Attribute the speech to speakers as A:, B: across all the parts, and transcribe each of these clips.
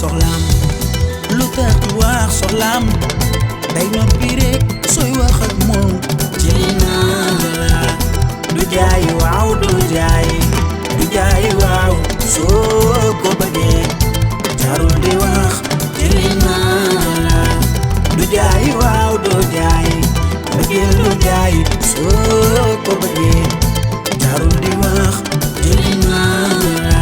A: soxlaam lu tax wax soxlaam day noppi rek sooy wax ak moom jëli naa la du jaay waaw du jaay waaw soo ko bëggee jarul di wax jëli naa la du jaay waaw du jaay bëggee lu jaay soo ko bëggee jarul di wax jëli naa la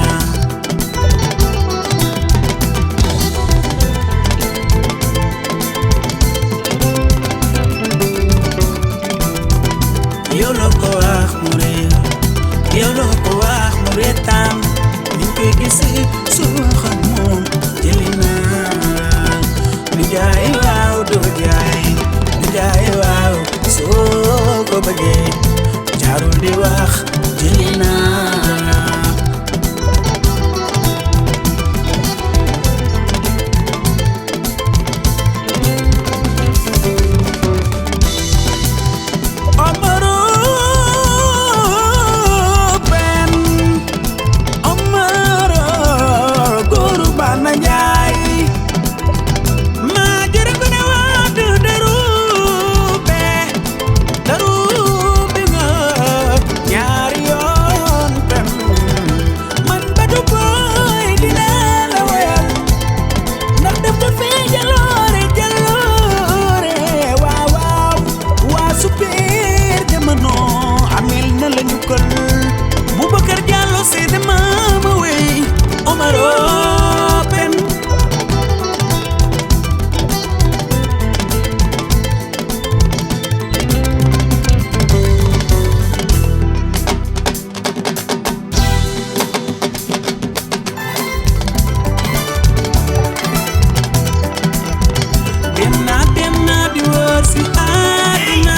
A: yow la ko wax mu réer yow la ko wax mu reetaan ni koy gis su wax ak moom jëli naa du jaay waaw du jaay waaw soo ko bëggee jarul di wax jëli naa Boubacar Diallo c'est de mama wey Omaro pen dem na di wër si àddina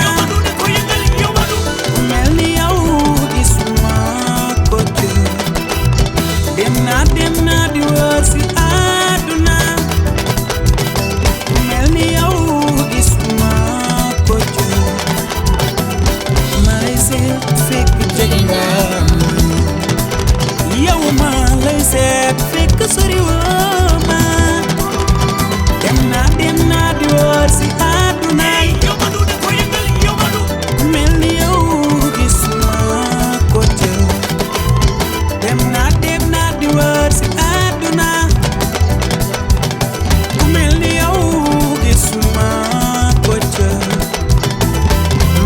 A: mel ni yow gisuma ko dem na di wër si àdduna mel ni yow gisuma ko ma lay seet fekk jege nga yow ma lay seet fekk sori woo ma dem na di wër si àdduna mel ni yow gisuma ko dem na di wër si àdduna mel ni yow gisuma ko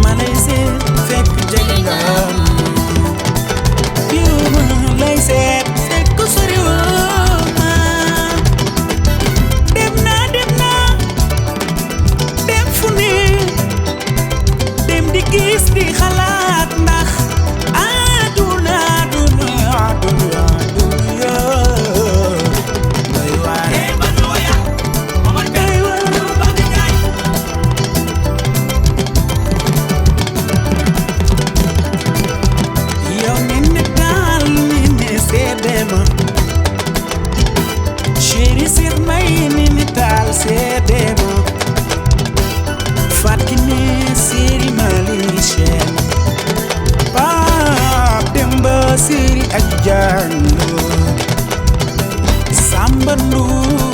A: ma lay seet fekk jege nga yow ma lay seet fekk sori woo ma dem fu ne dem di gis di xalaat ndax àdduna yow ne daal ne seedema chéri Seex Mbay ne daal seedema Fatou ne séri Mali Cheen Pape Demba séri ak Diallo Samba Ndour